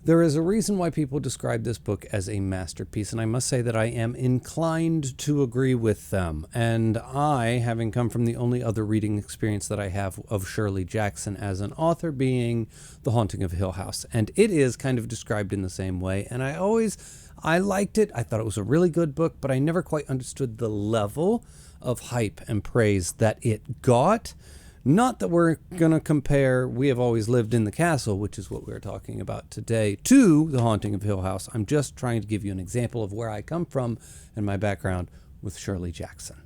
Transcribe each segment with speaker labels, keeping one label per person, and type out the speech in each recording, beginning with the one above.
Speaker 1: There is a reason why people describe this book as a masterpiece, and I must say that I am inclined to agree with them. And I, having come from the only other reading experience that I have of Shirley Jackson as an author, being The Haunting of Hill House. And it is kind of described in the same way, and I liked it. I thought it was a really good book, but I never quite understood the level of hype and praise that it got. Not that we're going to compare We Have Always Lived in the Castle, which is what we're talking about today, to The Haunting of Hill House. I'm just trying to give you an example of where I come from and my background with Shirley Jackson.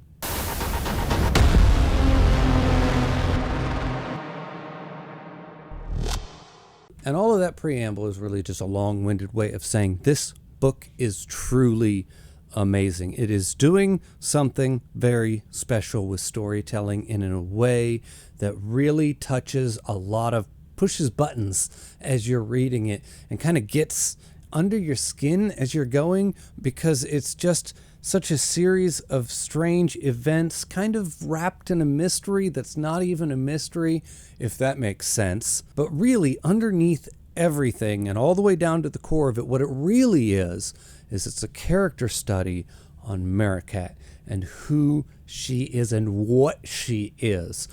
Speaker 1: And all of that preamble is really just a long-winded way of saying this book is truly amazing. It is doing something very special with storytelling in a way that really touches a lot of, pushes buttons as you're reading it and kind of gets under your skin as you're going, because it's just such a series of strange events kind of wrapped in a mystery that's not even a mystery, if that makes sense. But really, underneath everything and all the way down to the core of it, what it really is it's a character study on Merricat and who she is and what she is.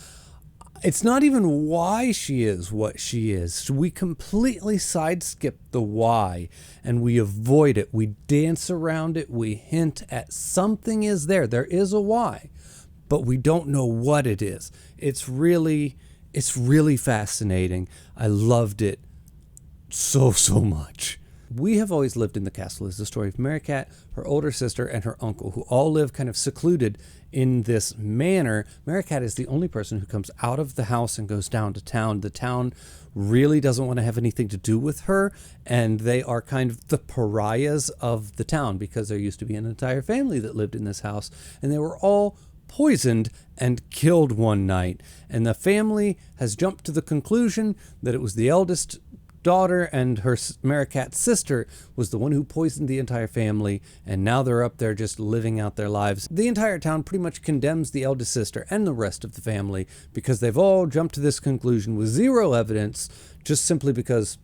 Speaker 1: It's not even why she is what she is. We completely sideskip the why and we avoid it. We dance around it. We hint at something is there. There is a why, but we don't know what it is. It's really fascinating. I loved it so much. We Have Always Lived in the Castle is the story of Merricat, her older sister, and her uncle, who all live kind of secluded in this manor. Merricat is the only person who comes out of the house and goes down to town. The town really doesn't want to have anything to do with her, and they are kind of the pariahs of the town because there used to be an entire family that lived in this house, and they were all poisoned and killed one night. And the family has jumped to the conclusion that it was the eldest daughter and her Merricat's sister was the one who poisoned the entire family, and now they're up there just living out their lives. The entire town pretty much condemns the eldest sister and the rest of the family because they've all jumped to this conclusion with zero evidence, just simply because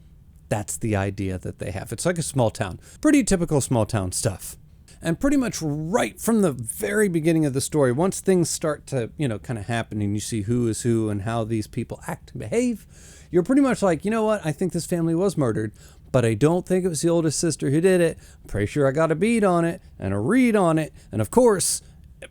Speaker 1: that's the idea that they have. It's like a small town. Pretty typical small town stuff. And pretty much right from the very beginning of the story, once things start to, kind of happen and you see who is who and how these people act and behave, you're pretty much like, you know what? I think this family was murdered, but I don't think it was the oldest sister who did it. I'm pretty sure I got a bead on it and a read on it. And of course,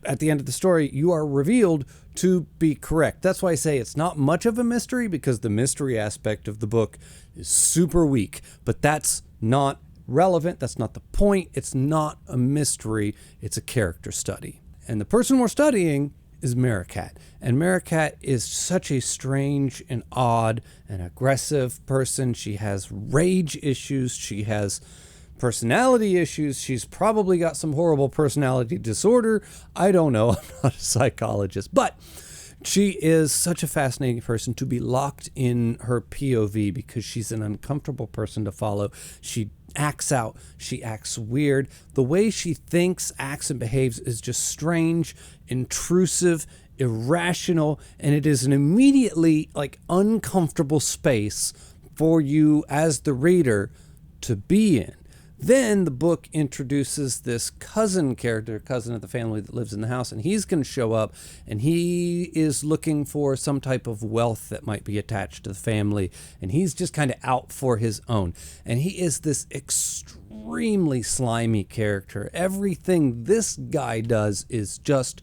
Speaker 1: at the end of the story, you are revealed to be correct. That's why I say it's not much of a mystery, because the mystery aspect of the book is super weak, but that's not relevant. That's not the point. It's not a mystery. It's a character study. And the person we're studying is Merricat. And Merricat is such a strange and odd and aggressive person. She has rage issues. She has personality issues. She's probably got some horrible personality disorder. I don't know. I'm not a psychologist. But she is such a fascinating person to be locked in her POV because she's an uncomfortable person to follow. She acts out. She acts weird. The way she thinks, acts, and behaves is just strange, intrusive, irrational, and it is an immediately uncomfortable space for you as the reader to be in. Then the book introduces this cousin of the family that lives in the house, and he's going to show up, and he is looking for some type of wealth that might be attached to the family, and he's just kind of out for his own. And he is this extremely slimy character. Everything this guy does is just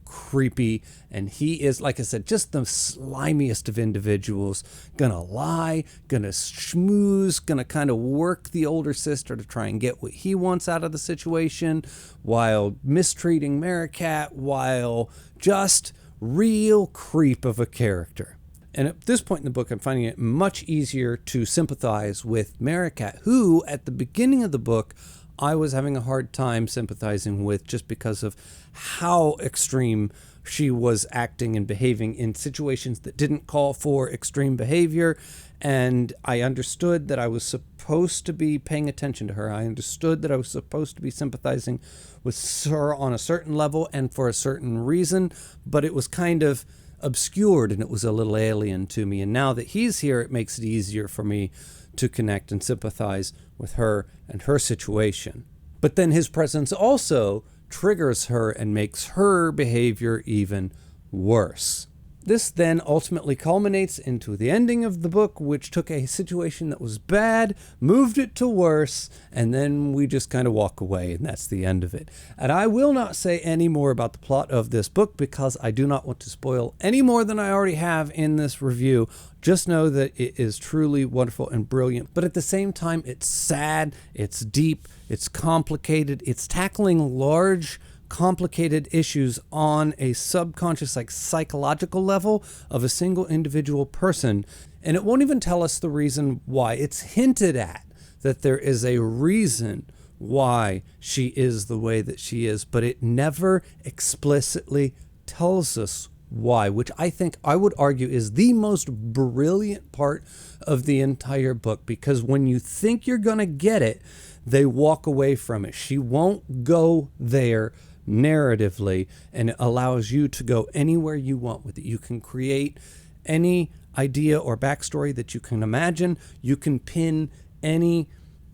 Speaker 1: creepy, and he is, like I said, just the slimiest of individuals. Gonna lie, gonna schmooze, gonna kind of work the older sister to try and get what he wants out of the situation, while mistreating Merricat, while just real creep of a character. And at this point in the book, I'm finding it much easier to sympathize with Merricat, who at the beginning of the book I was having a hard time sympathizing with, just because of how extreme she was acting and behaving in situations that didn't call for extreme behavior. And I understood that I was supposed to be paying attention to her. I understood that I was supposed to be sympathizing with her on a certain level and for a certain reason, but it was kind of obscured and it was a little alien to me. And now that he's here, it makes it easier for me to connect and sympathize with her and her situation. But then his presence also triggers her and makes her behavior even worse. This then ultimately culminates into the ending of the book, which took a situation that was bad, moved it to worse, and then we just kind of walk away, and that's the end of it. And I will not say any more about the plot of this book because I do not want to spoil any more than I already have in this review. Just know that it is truly wonderful and brilliant, but at the same time, it's sad, it's deep, it's complicated, it's tackling large, complicated issues on a subconscious, like psychological level of a single individual person. And it won't even tell us the reason why. It's hinted at that there is a reason why she is the way that she is, but it never explicitly tells us why, which I think I would argue is the most brilliant part of the entire book, because when you think you're going to get it, they walk away from it. She won't go there narratively, and it allows you to go anywhere you want with it. You can create any idea or backstory that you can imagine. You can pin any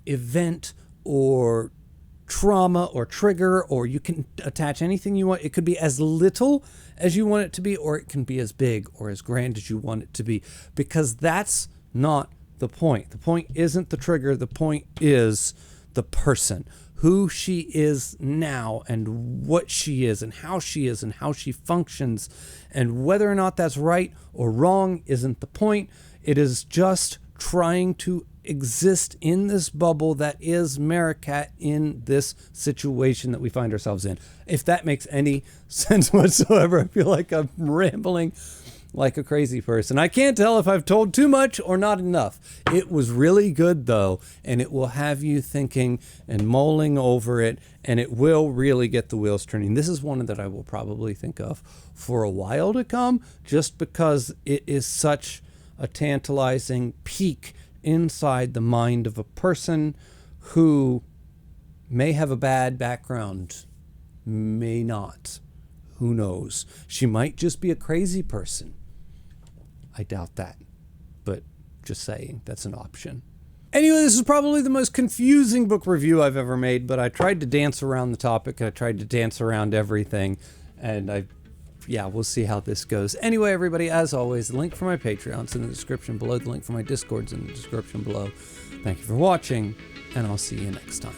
Speaker 1: event or trauma or trigger, or you can attach anything you want. It could be as little as you want it to be, or it can be as big or as grand as you want it to be, because that's not the point. The point isn't the trigger. The point is the person, who she is now and what she is and how she functions, and whether or not that's right or wrong isn't the point. It is just trying to exist in this bubble that is Merricat in this situation that we find ourselves in. If that makes any sense whatsoever, I feel like I'm rambling like a crazy person. I can't tell if I've told too much or not enough. It was really good though, and it will have you thinking and mulling over it, and it will really get the wheels turning. This is one that I will probably think of for a while to come, just because it is such a tantalizing peek inside the mind of a person who may have a bad background, may not. Who knows? She might just be a crazy person. I doubt that, but just saying, that's an option. Anyway, this is probably the most confusing book review I've ever made, but I tried to dance around the topic. I tried to dance around everything, and we'll see how this goes. Anyway, everybody, as always, the link for my Patreon's in the description below. The link for my Discord's in the description below. Thank you for watching, and I'll see you next time.